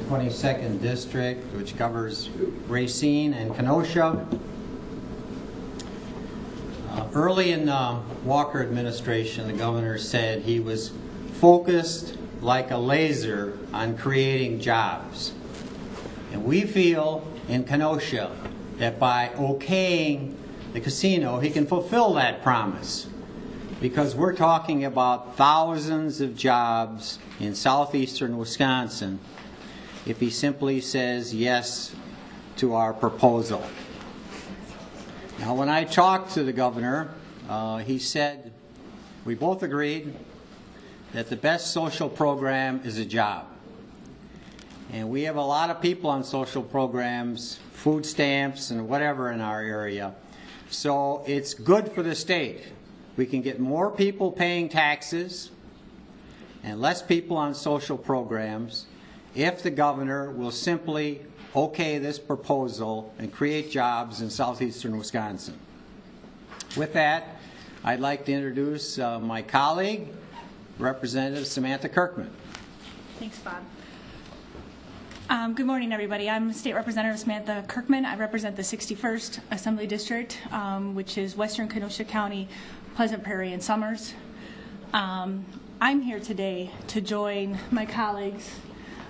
22nd District, which covers Racine and Kenosha. Early in the Walker administration, the governor said he was focused like a laser on creating jobs. And we feel in Kenosha that by okaying the casino, he can fulfill that promise, because we're talking about thousands of jobs in southeastern Wisconsin if he simply says yes to our proposal. Now, when I talked to the governor, he said we both agreed that the best social program is a job. And we have a lot of people on social programs, food stamps and whatever in our area. So it's good for the state. We can get more people paying taxes and less people on social programs if the governor will simply okay this proposal and create jobs in southeastern Wisconsin. With that, I'd like to introduce my colleague, Representative Samantha Kirkman. Thanks, Bob. Good morning, everybody. I'm State Representative Samantha Kirkman. I represent the 61st Assembly District, which is Western Kenosha County, Pleasant Prairie, and Summers. I'm here today to join my colleagues,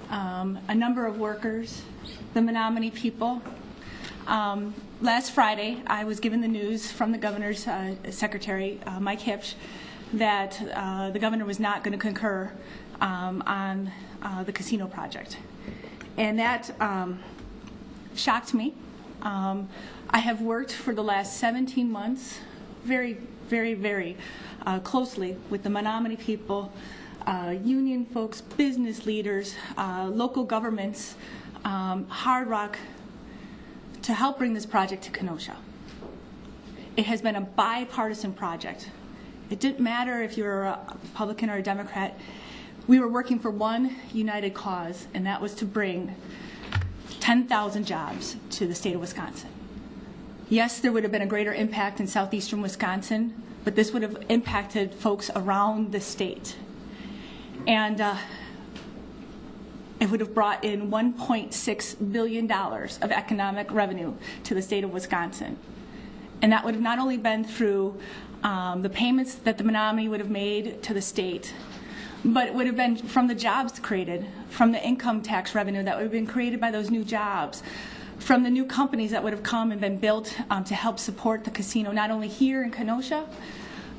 a number of workers, the Menominee people. Last Friday, I was given the news from the governor's secretary, Mike Hipsch, that the governor was not going to concur on the casino project. And that shocked me. I have worked for the last 17 months very, very, very closely with the Menominee people, union folks, business leaders, local governments, Hard Rock, to help bring this project to Kenosha. It has been a bipartisan project. It didn't matter if you're a Republican or a Democrat. We were working for one united cause, and that was to bring 10,000 jobs to the state of Wisconsin. Yes, there would have been a greater impact in southeastern Wisconsin, but this would have impacted folks around the state. And it would have brought in $1.6 billion of economic revenue to the state of Wisconsin. And that would have not only been through the payments that the Menominee would have made to the state, but it would have been from the jobs created, from the income tax revenue that would have been created by those new jobs, from the new companies that would have come and been built to help support the casino, not only here in Kenosha,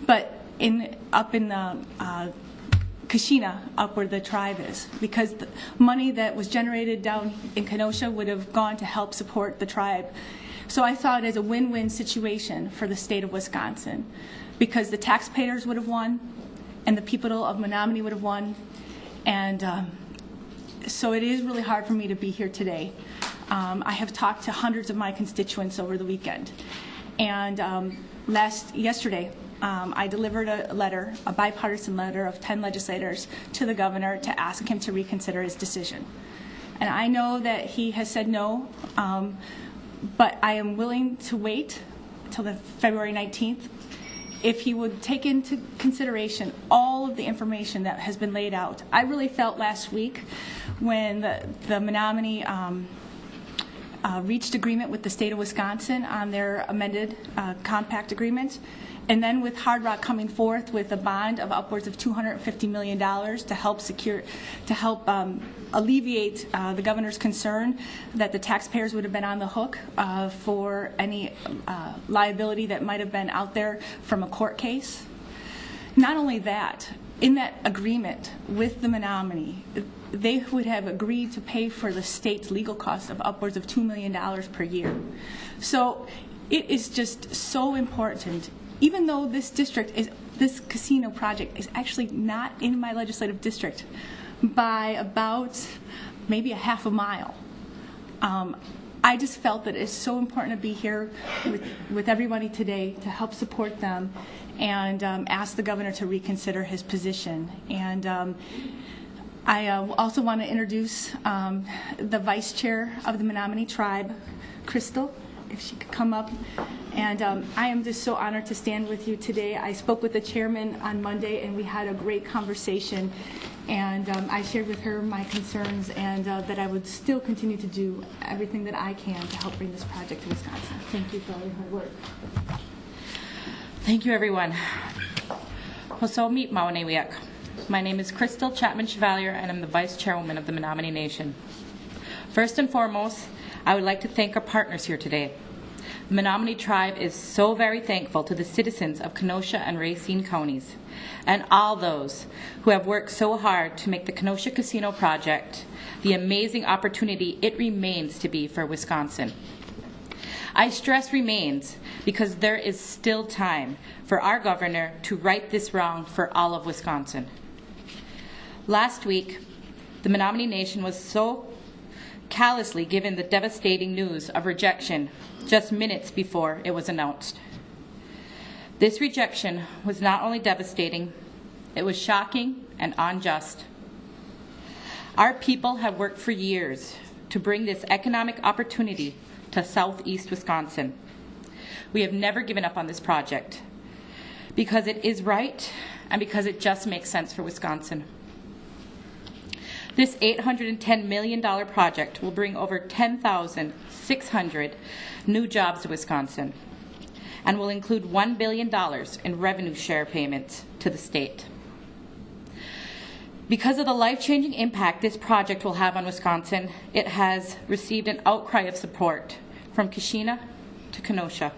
but up in the Kashina, up where the tribe is, because the money that was generated down in Kenosha would have gone to help support the tribe. So I saw it as a win-win situation for the state of Wisconsin, because the taxpayers would have won, and the people of Menominee would have won. And so it is really hard for me to be here today. I have talked to hundreds of my constituents over the weekend. And yesterday, I delivered a letter, a bipartisan letter of 10 legislators to the governor to ask him to reconsider his decision. And I know that he has said no, but I am willing to wait until the February 19th if he would take into consideration all of the information that has been laid out. I really felt last week when the Menominee reached agreement with the state of Wisconsin on their amended compact agreement, and then with Hard Rock coming forth with a bond of upwards of $250 million to help alleviate the governor's concern that the taxpayers would have been on the hook for any liability that might have been out there from a court case. Not only that, in that agreement with the Menominee, they would have agreed to pay for the state's legal costs of upwards of $2 million per year. So it is just so important. Even though this casino project is actually not in my legislative district by about maybe a half a mile, I just felt that it's so important to be here with everybody today to help support them and ask the governor to reconsider his position. And I also want to introduce the vice chair of the Menominee tribe, Crystal, if she could come up. And I am just so honored to stand with you today. I spoke with the chairman on Monday, and we had a great conversation. And I shared with her my concerns and that I would still continue to do everything that I can to help bring this project to Wisconsin. Thank you for all your hard work. Thank you, everyone. Hoso meet Maunewiak. My name is Crystal Chapman Chevalier, and I'm the Vice Chairwoman of the Menominee Nation. First and foremost, I would like to thank our partners here today. The Menominee Tribe is so very thankful to the citizens of Kenosha and Racine counties, and all those who have worked so hard to make the Kenosha Casino project the amazing opportunity it remains to be for Wisconsin. I stress remains because there is still time for our governor to right this wrong for all of Wisconsin. Last week, the Menominee Nation was so callously given the devastating news of rejection just minutes before it was announced. This rejection was not only devastating, it was shocking and unjust. Our people have worked for years to bring this economic opportunity to southeast Wisconsin. We have never given up on this project because it is right and because it just makes sense for Wisconsin. This $810 million project will bring over 10,600 new jobs to Wisconsin and will include $1 billion in revenue share payments to the state. Because of the life-changing impact this project will have on Wisconsin, it has received an outcry of support from Keshena to Kenosha.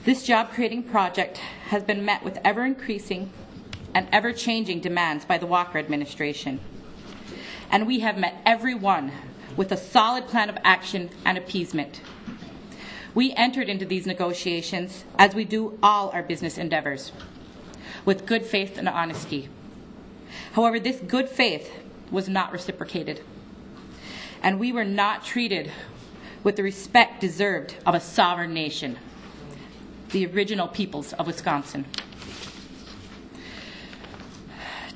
This job-creating project has been met with ever-increasing and ever-changing demands by the Walker administration. And we have met every one with a solid plan of action and appeasement. We entered into these negotiations, as we do all our business endeavors, with good faith and honesty. However, this good faith was not reciprocated, and we were not treated with the respect deserved of a sovereign nation, the original peoples of Wisconsin.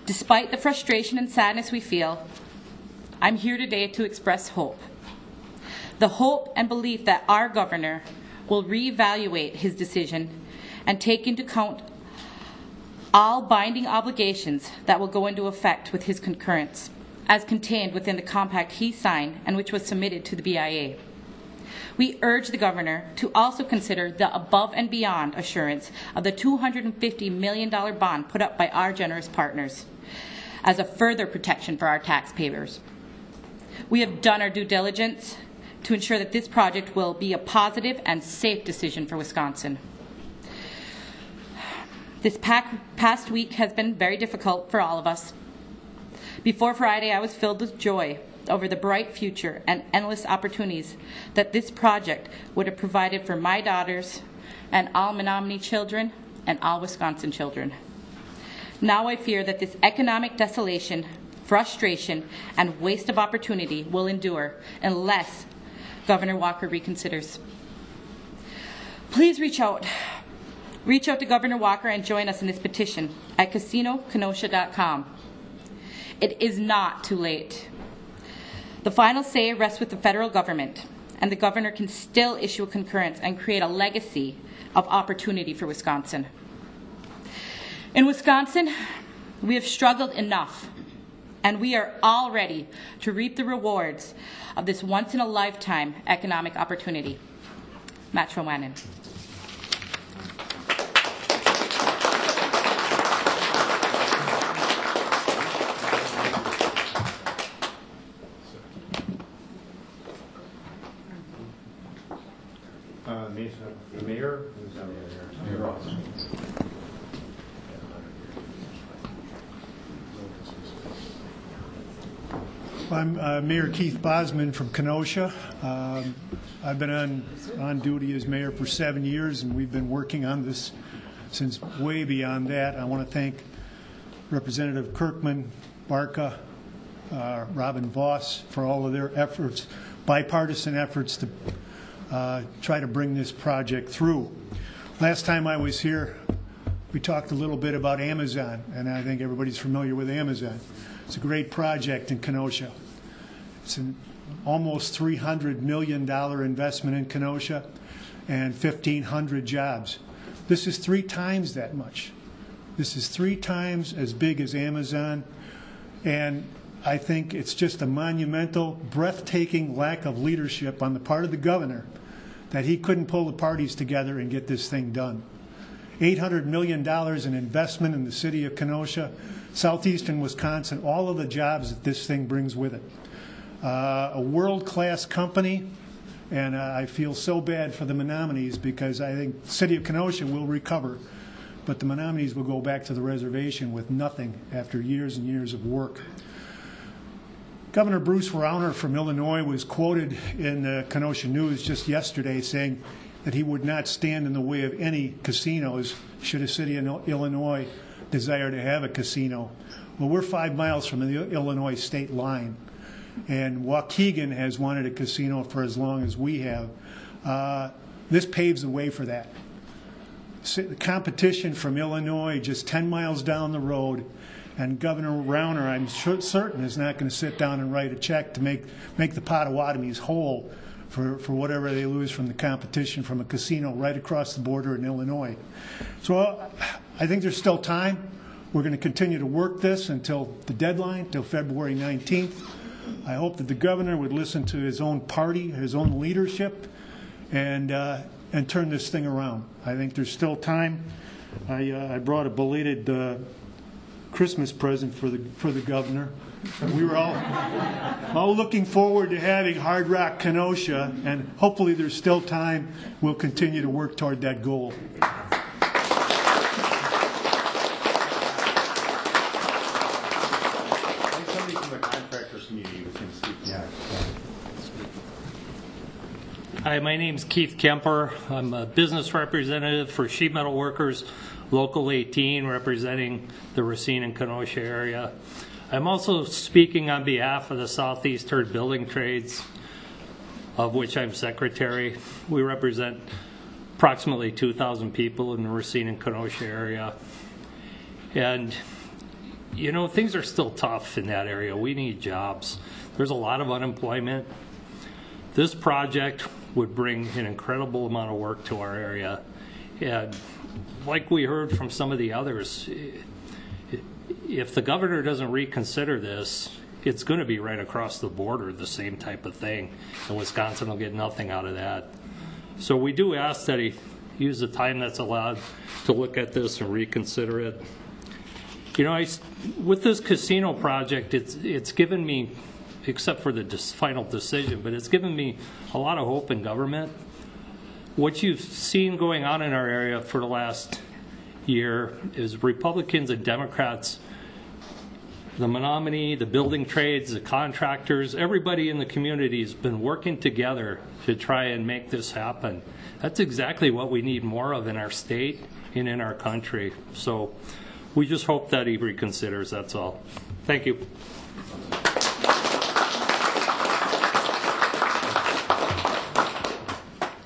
Despite the frustration and sadness we feel, I'm here today to express hope. The hope and belief that our governor will reevaluate his decision and take into account all binding obligations that will go into effect with his concurrence, as contained within the compact he signed and which was submitted to the BIA. We urge the governor to also consider the above and beyond assurance of the $250 million bond put up by our generous partners as a further protection for our taxpayers. We have done our due diligence to ensure that this project will be a positive and safe decision for Wisconsin. This past week has been very difficult for all of us. Before Friday, I was filled with joy over the bright future and endless opportunities that this project would have provided for my daughters and all Menominee children and all Wisconsin children. Now I fear that this economic desolation, frustration, and waste of opportunity will endure unless Governor Walker reconsiders. Please reach out to Governor Walker and join us in this petition at casinokenosha.com. It is not too late. The final say rests with the federal government, and the governor can still issue a concurrence and create a legacy of opportunity for Wisconsin. In Wisconsin, we have struggled enough, and we are all ready to reap the rewards of this once-in-a-lifetime economic opportunity. Matro Wannen. Mayor? Mayor Ross. I'm Mayor Keith Bosman from Kenosha. I've been on duty as mayor for 7 years, and we've been working on this since way beyond that. I want to thank Representative Kirkman, Barca, Robin Voss for all of their efforts, bipartisan efforts to try to bring this project through. Last time I was here, we talked a little bit about Amazon, and I think everybody's familiar with Amazon. It's a great project in Kenosha. It's an almost $300 million investment in Kenosha and 1,500 jobs. This is 3 times that much. This is 3 times as big as Amazon. And I think it's just a monumental, breathtaking lack of leadership on the part of the governor that he couldn't pull the parties together and get this thing done. $800 million in investment in the city of Kenosha, southeastern Wisconsin, all of the jobs that this thing brings with it. A world-class company, and I feel so bad for the Menominees because I think the city of Kenosha will recover, but the Menominees will go back to the reservation with nothing after years and years of work. Governor Bruce Rauner from Illinois was quoted in the Kenosha News just yesterday saying that he would not stand in the way of any casinos should a city in Illinois desire to have a casino. Well, we're 5 miles from the Illinois state line, and Waukegan has wanted a casino for as long as we have. This paves the way for that. The competition from Illinois just 10 miles down the road, and Governor Rauner, I'm certain, is not going to sit down and write a check to make the Potawatomis whole for whatever they lose from the competition from a casino right across the border in Illinois. So I think there's still time. We're going to continue to work this until the deadline, until February 19th. I hope that the governor would listen to his own party, his own leadership, and turn this thing around. I think there's still time. I brought a belated Christmas present for the governor. We were all looking forward to having Hard Rock Kenosha, and hopefully there's still time. We'll continue to work toward that goal. Somebody from the contractors community who can speak next. Hi, my name's Keith Kemper. I'm a business representative for Sheet Metal Workers Local 18, representing the Racine and Kenosha area. I'm also speaking on behalf of the Southeastern Building Trades, of which I'm secretary. We represent approximately 2,000 people in the Racine and Kenosha area. And, you know, things are still tough in that area. We need jobs. There's a lot of unemployment. This project would bring an incredible amount of work to our area. And like we heard from some of the others, if the governor doesn't reconsider this, it's going to be right across the border, the same type of thing, and Wisconsin will get nothing out of that. So we do ask that he use the time that's allowed to look at this and reconsider it. You know, with this casino project, it's given me, except for the final decision, but it's given me a lot of hope in government. What you've seen going on in our area for the last year is Republicans and Democrats, the Menominee, the building trades, the contractors, everybody in the community has been working together to try and make this happen. That's exactly what we need more of in our state and in our country. So we just hope that he reconsiders, that's all. Thank you.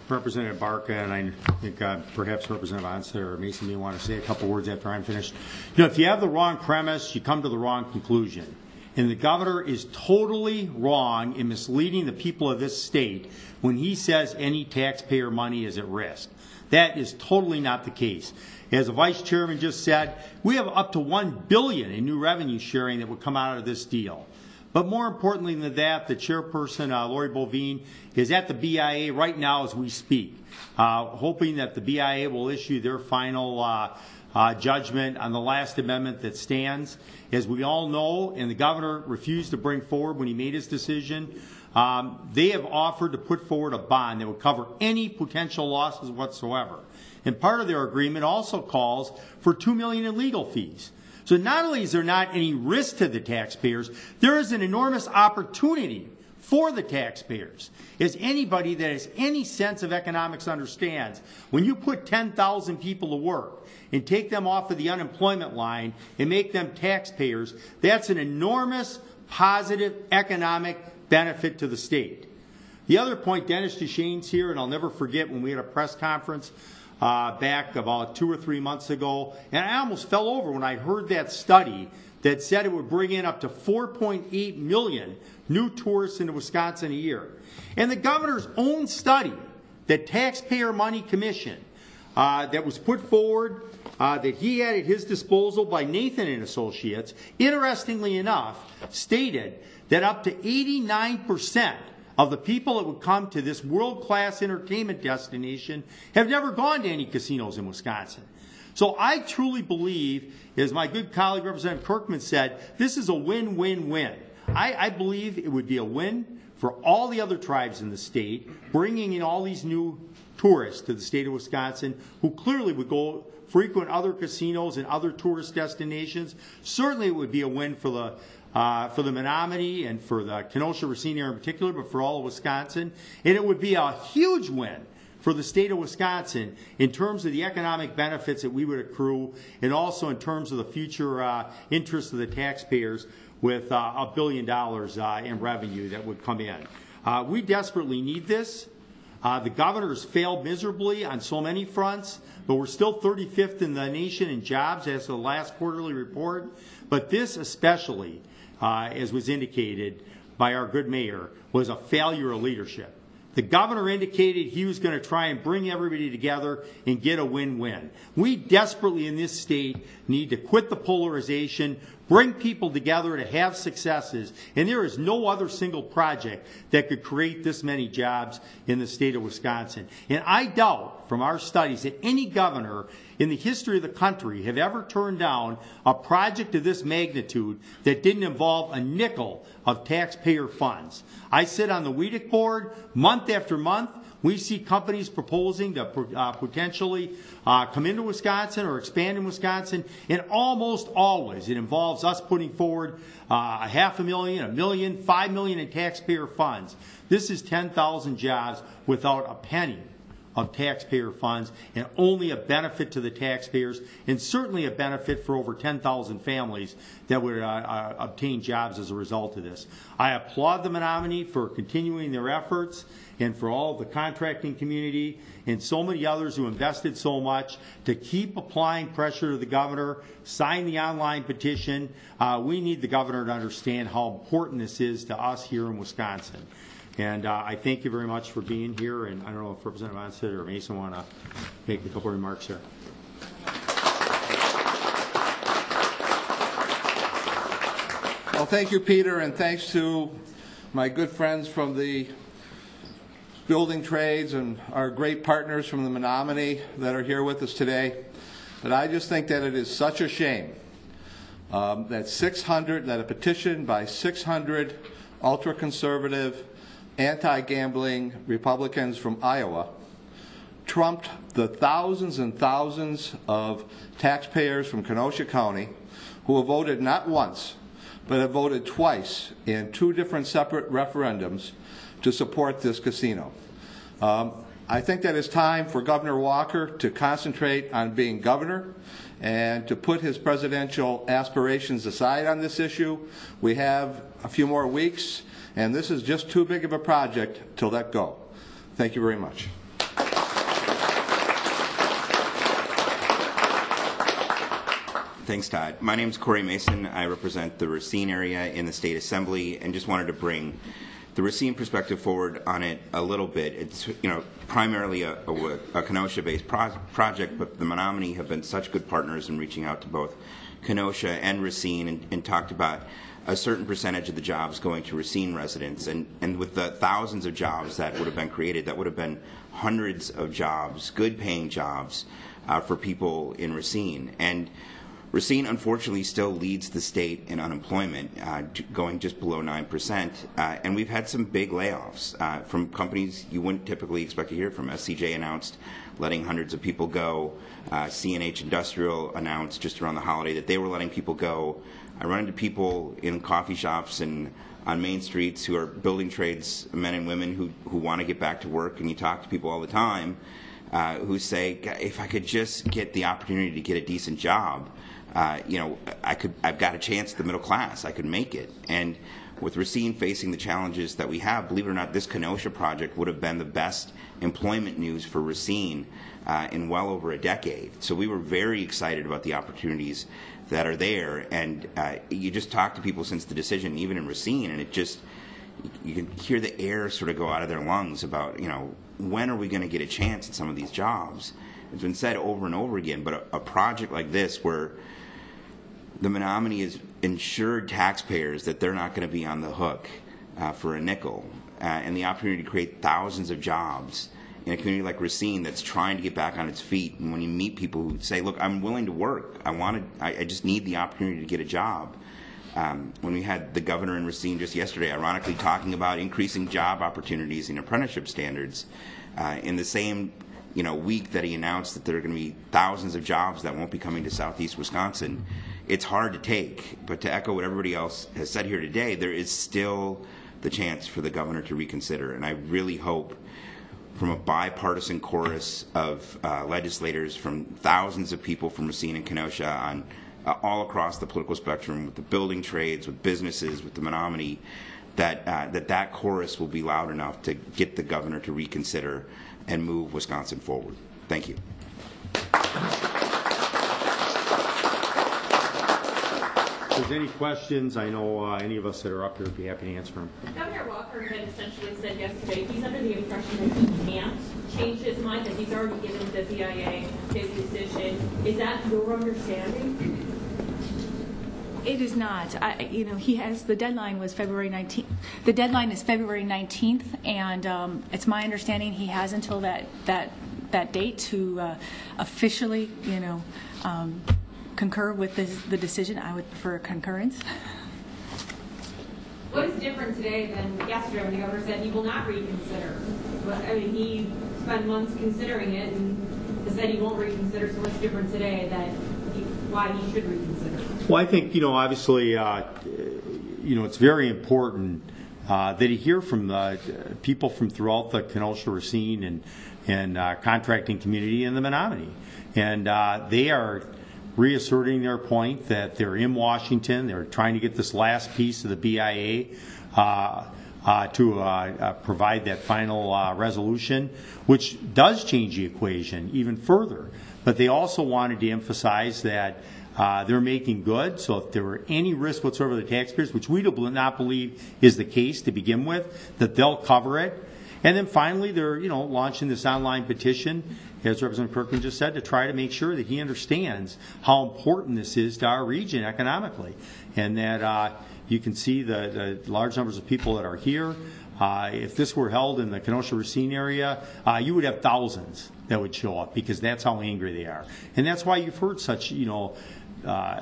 Representative Barca, and I think perhaps Representative Onset or Mason may want to say a couple words after I'm finished. You know, if you have the wrong premise, you come to the wrong conclusion. And the governor is totally wrong in misleading the people of this state when he says any taxpayer money is at risk. That is totally not the case. As the vice chairman just said, we have up to $1 billion in new revenue sharing that would come out of this deal. But more importantly than that, the chairperson, Lori Bovine, is at the BIA right now as we speak, hoping that the BIA will issue their final judgment on the last amendment that stands. As we all know, and the governor refused to bring forward when he made his decision, they have offered to put forward a bond that would cover any potential losses whatsoever. And part of their agreement also calls for $2 million in legal fees. So not only is there not any risk to the taxpayers, there is an enormous opportunity for the taxpayers. As anybody that has any sense of economics understands, when you put 10,000 people to work and take them off of the unemployment line and make them taxpayers, that's an enormous positive economic benefit to the state. The other point, Dennis DeShane's here, and I'll never forget when we had a press conference back about 2 or 3 months ago, and I almost fell over when I heard that study that said it would bring in up to 4.8 million new tourists into Wisconsin a year. And the governor's own study, the taxpayer money commission that was put forward that he had at his disposal by Nathan and Associates, interestingly enough, stated that up to 89% of the people that would come to this world-class entertainment destination have never gone to any casinos in Wisconsin. So I truly believe, as my good colleague Representative Kirkman said, this is a win-win-win. I believe it would be a win for all the other tribes in the state, bringing in all these new tourists to the state of Wisconsin who clearly would go frequent other casinos and other tourist destinations. Certainly it would be a win for the Menominee and for the Kenosha Racine area in particular, but for all of Wisconsin. And it would be a huge win for the state of Wisconsin in terms of the economic benefits that we would accrue, and also in terms of the future interests of the taxpayers with $1 billion in revenue that would come in. We desperately need this. The governor has failed miserably on so many fronts, but we're still 35th in the nation in jobs as of the last quarterly report. But this especially, as was indicated by our good mayor, was a failure of leadership. The governor indicated he was going to try and bring everybody together and get a win-win. We desperately in this state need to quit the polarization, bring people together to have successes, and there is no other single project that could create this many jobs in the state of Wisconsin. And I doubt from our studies that any governor in the history of the country have ever turned down a project of this magnitude that didn't involve a nickel of taxpayer funds. I sit on the WEDC board month after month. We see companies proposing to potentially come into Wisconsin or expand in Wisconsin, and almost always it involves us putting forward $500,000, $1 million, $5 million in taxpayer funds. This is 10,000 jobs without a penny of taxpayer funds, and only a benefit to the taxpayers, and certainly a benefit for over 10,000 families that would obtain jobs as a result of this. I applaud the Menominee for continuing their efforts, and for all of the contracting community and so many others who invested so much to keep applying pressure to the governor, sign the online petition. We need the governor to understand how important this is to us here in Wisconsin. And I thank you very much for being here, and I don't know if Representative Onset or Mason want to make a couple of remarks here. Well, thank you, Peter, and thanks to my good friends from the building trades and our great partners from the Menominee that are here with us today. But I just think that it is such a shame that a petition by 600 ultra-conservative, anti-gambling Republicans from Iowa trumped the thousands and thousands of taxpayers from Kenosha County who have voted not once, but have voted twice in 2 different separate referendums to support this casino. I think that it's time for Governor Walker to concentrate on being governor and to put his presidential aspirations aside on this issue. We have a few more weeks, and this is just too big of a project to let go. Thank you very much. Thanks, Todd. My name is Corey Mason. I represent the Racine area in the State Assembly, and just wanted to bring the Racine perspective forward on it a little bit. It's primarily a Kenosha-based project, but the Menominee have been such good partners in reaching out to both Kenosha and Racine, and talked about a certain percentage of the jobs going to Racine residents. And with the thousands of jobs that would have been created, that would have been hundreds of jobs, good-paying jobs for people in Racine. And Racine, unfortunately, still leads the state in unemployment, going just below 9%. And we've had some big layoffs from companies you wouldn't typically expect to hear from. SCJ announced letting hundreds of people go. CNH Industrial announced just around the holiday that they were letting people go. I run into people in coffee shops and on main streets who are building trades, men and women who want to get back to work, and you talk to people all the time who say, if I could just get the opportunity to get a decent job, I've got a chance at the middle class. I could make it. And with Racine facing the challenges that we have, believe it or not, this Kenosha project would have been the best employment news for Racine in well over a decade. So we were very excited about the opportunities that are there. And you just talk to people since the decision, even in Racine, and you can hear the air sort of go out of their lungs about, when are we going to get a chance at some of these jobs? it's been said over and over again, but a project like this where the Menominee has insured taxpayers that they're not going to be on the hook for a nickel, and the opportunity to create thousands of jobs in a community like Racine that's trying to get back on its feet. And when you meet people who say, look, I'm willing to work, I just need the opportunity to get a job. When we had the governor in Racine just yesterday, ironically talking about increasing job opportunities and apprenticeship standards, in the same week that he announced that there are going to be thousands of jobs that won't be coming to southeast Wisconsin, it's hard to take. But to echo what everybody else has said here today, there is still the chance for the governor to reconsider. And I really hope from a bipartisan chorus of legislators, from thousands of people from Racine and Kenosha on all across the political spectrum, with the building trades, with businesses, with the Menominee, that chorus will be loud enough to get the governor to reconsider and move Wisconsin forward. Thank you. If there's any questions, I know any of us that are up here would be happy to answer them. Governor Walker had essentially said yesterday he's under the impression that he can't change his mind, that he's already given the BIA his decision. Is that your understanding? It is not. He has, the deadline was February 19th. The deadline is February 19th, and it's my understanding he has until that date to officially, concur with the decision. I would prefer concurrence. What is different today than yesterday when the governor said he will not reconsider? He spent months considering it and said he won't reconsider, so what's different today why he should reconsider? Well, I think, obviously, it's very important that he hear from the people from throughout the Kenosha, Racine, and contracting community in the Menominee. And they are reasserting their point that they're in Washington. They're trying to get this last piece of the BIA to provide that final resolution, which does change the equation even further. But they also wanted to emphasize that they're making good, so if there were any risk whatsoever to the taxpayers, which we do not believe is the case to begin with, that they'll cover it. And then finally, they're launching this online petition, as Representative Kirkland just said, to try to make sure that he understands how important this is to our region economically, and that you can see the large numbers of people that are here. If this were held in the Kenosha Racine area, you would have thousands that would show up, because that's how angry they are. And that's why you've heard such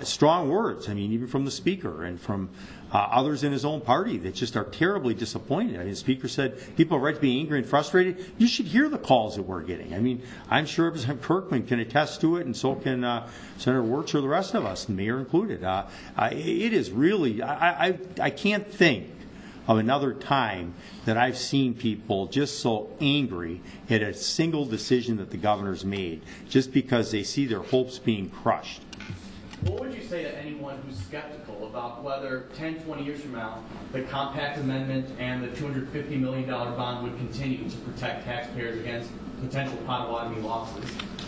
strong words, even from the Speaker and from others in his own party that just are terribly disappointed. The Speaker said people are right to be angry and frustrated. You should hear the calls that we're getting. I'm sure Representative Kirkman can attest to it, and so can Senator Wirtz or the rest of us, the mayor included. It is really, I can't think of another time that I've seen people just so angry at a single decision that the governor's made, just because they see their hopes being crushed. What would you say to anyone who's skeptical about whether 10, 20 years from now, the Compact Amendment and the $250 million bond would continue to protect taxpayers against potential Potawatomi losses?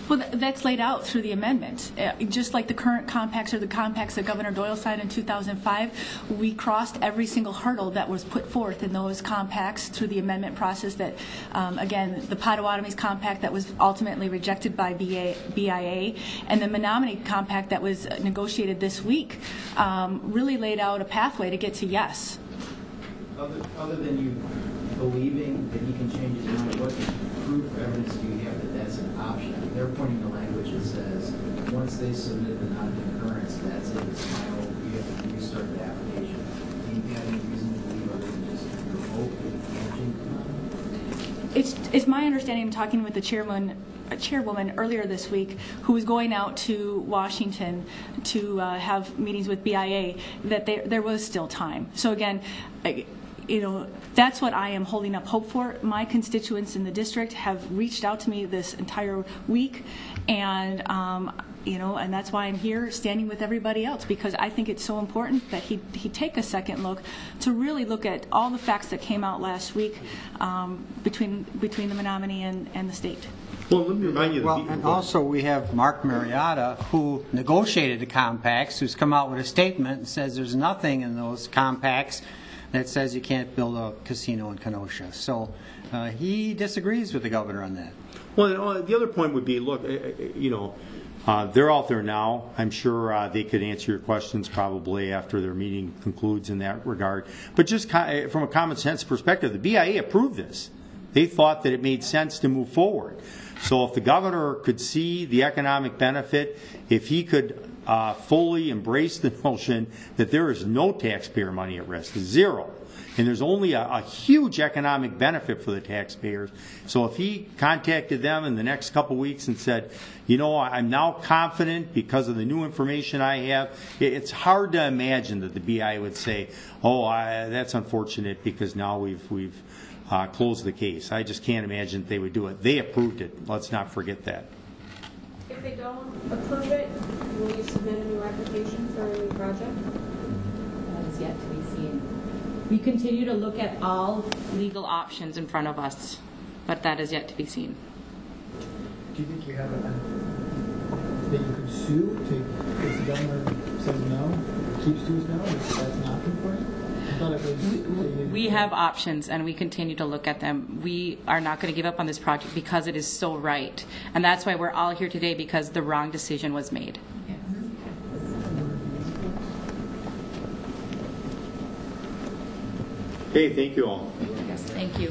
Well, that's laid out through the amendment. Just like the current compacts or the compacts that Governor Doyle signed in 2005, we crossed every single hurdle that was put forth in those compacts through the amendment process that, again, the Potawatomi's compact that was ultimately rejected by BIA, and the Menominee compact that was negotiated this week really laid out a pathway to get to yes. Other than you believing that he can change his mind, what proof or evidence do you have that that's an option? They're pointing to language that says once they submit the non-concurrence, that's it, it's final, you have to restart the application. Do you have any reason to believe other than just your hope that he can change? It's my understanding, talking with the chairwoman earlier this week, who was going out to Washington to have meetings with BIA, that there was still time. So again, that's what I am holding up hope for. My constituents in the district have reached out to me this entire week, and and that's why I'm here standing with everybody else, because I think it's so important that he take a second look to really look at all the facts that came out last week between the Menominee and the state. Well, let me remind you. And also we have Mark Marietta, who negotiated the compacts, who's come out with a statement and says there's nothing in those compacts that says you can't build a casino in Kenosha. So he disagrees with the governor on that. Well, the other point would be, look, they're out there now. I'm sure they could answer your questions probably after their meeting concludes in that regard. But just from a common sense perspective, the BIA approved this. They thought that it made sense to move forward. So if the governor could see the economic benefit, if he could fully embrace the notion that there is no taxpayer money at risk, zero, and there's only a huge economic benefit for the taxpayers. So if he contacted them in the next couple weeks and said, I'm now confident because of the new information I have, it's hard to imagine that the BIA would say, that's unfortunate because now we've closed the case. I just can't imagine that they would do it. They approved it. Let's not forget that. If they don't approve it, will you submit a new application for a new project? That is yet to be seen. We continue to look at all legal options in front of us, but that is yet to be seen. Do you think you have that you could sue if the governor says no, keeps to his no? Is that an option for you? I thought it was. We have options, and we continue to look at them. We are not going to give up on this project because it is so right, and that's why we're all here today, because the wrong decision was made. Okay, thank you all. Yes, thank you.